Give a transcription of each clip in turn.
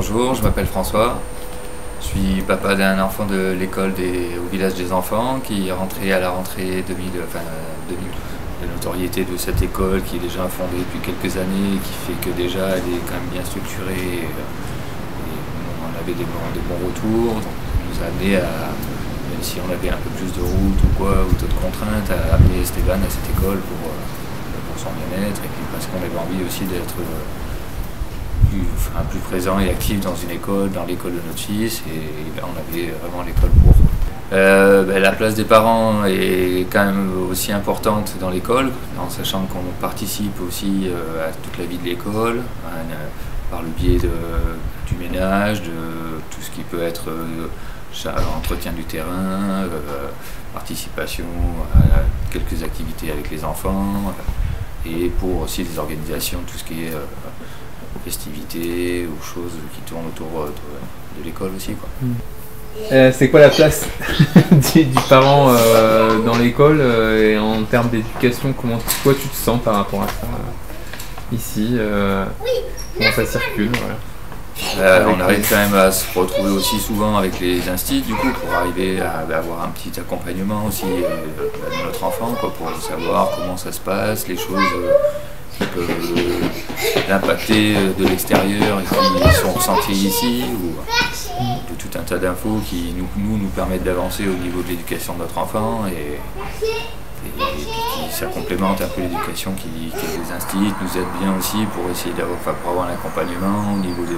Bonjour, je m'appelle François. Je suis papa d'un enfant de l'école au village des enfants qui est rentré à la rentrée 2000, de notoriété de cette école qui est déjà fondée depuis quelques années, qui fait que déjà elle est quand même bien structurée. Et on avait des bons retours, donc ça nous a amené à, même si on avait un peu plus de route ou quoi, ou d'autres contraintes, à amener Stéphane à cette école pour son bien-être et puis parce qu'on avait envie aussi d'être plus présent et actif dans une école, dans l'école de notre fils, et là on avait vraiment l'école pour. La place des parents est quand même aussi importante dans l'école, en sachant qu'on participe aussi à toute la vie de l'école, par le biais du ménage, de tout ce qui peut être entretien du terrain, participation à quelques activités avec les enfants, et pour aussi les organisations, tout ce qui est festivités ou choses qui tournent autour de l'école aussi, quoi. C'est quoi la place du parent dans l'école et en termes d'éducation, comment toi tu te sens par rapport à ça ici, comment ça circule, voilà. On arrive quand même à se retrouver aussi souvent avec les instituts du coup pour arriver à avoir un petit accompagnement aussi de notre enfant, quoi, pour savoir comment ça se passe, les choses qui peuvent l'impacter de l'extérieur et qui sont ressenties ici, ou de tout un tas d'infos qui nous permettent d'avancer au niveau de l'éducation de notre enfant et ça complémente un peu l'éducation qui les instituts, nous aide bien aussi pour essayer pour avoir un accompagnement au niveau de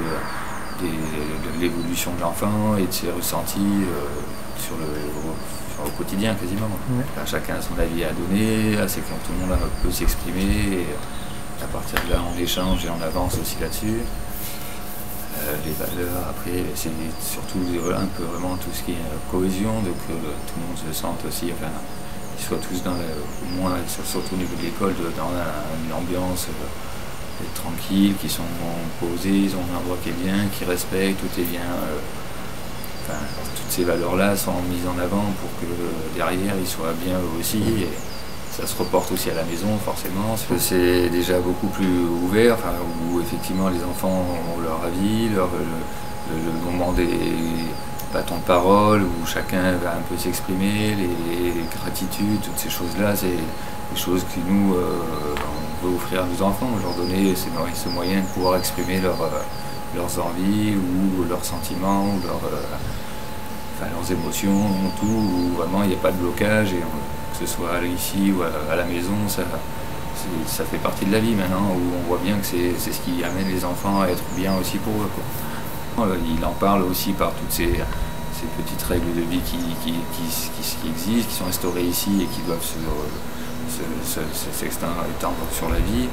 l'évolution de l'enfant et de ses ressentis au quotidien quasiment. Ouais. Chacun a son avis à donner, c'est quand tout le monde peut s'exprimer. À partir de là, on échange et on avance aussi là-dessus. Les valeurs, après, c'est surtout un peu vraiment tout ce qui est cohésion, donc tout le monde se sente aussi, enfin, ils soient tous au moins, surtout au niveau de l'école, dans une ambiance tranquille, qui sont posés, ils ont un endroit qui est bien, qui respecte, tout est bien. Toutes ces valeurs-là sont mises en avant pour que derrière, ils soient bien eux aussi. Et ça se reporte aussi à la maison, forcément, parce que c'est déjà beaucoup plus ouvert, où effectivement les enfants ont leur avis, le moment des bâtons de parole, où chacun va un peu s'exprimer, les gratitudes, toutes ces choses-là, c'est des choses que nous, on veut offrir à nos enfants, leur donner ce moyen de pouvoir exprimer leurs envies, ou leurs sentiments, ou leurs émotions, tout, où vraiment il n'y a pas de blocage. Que ce soit ici ou à la maison, ça fait partie de la vie maintenant, où on voit bien que c'est ce qui amène les enfants à être bien aussi pour eux, quoi. Il en parle aussi par toutes ces petites règles de vie qui existent, qui sont instaurées ici et qui doivent s'étendre sur la vie.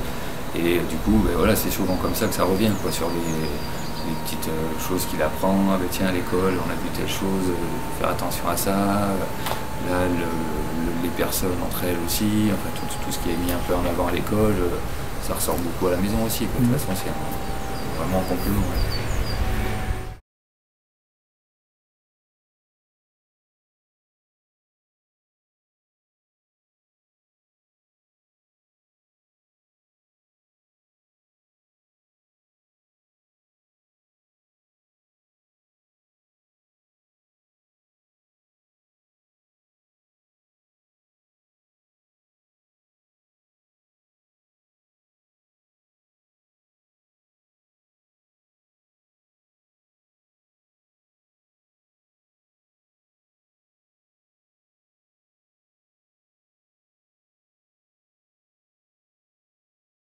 Et du coup, voilà, c'est souvent comme ça que ça revient, quoi, sur les petites choses qu'il apprend. Tiens, à l'école, on a vu telle chose, faire attention à ça. Là, les personnes entre elles aussi, enfin tout ce qui est mis un peu en avant à l'école, ça ressort beaucoup à la maison aussi, quoi. De toute façon, c'est vraiment un complément. Ouais.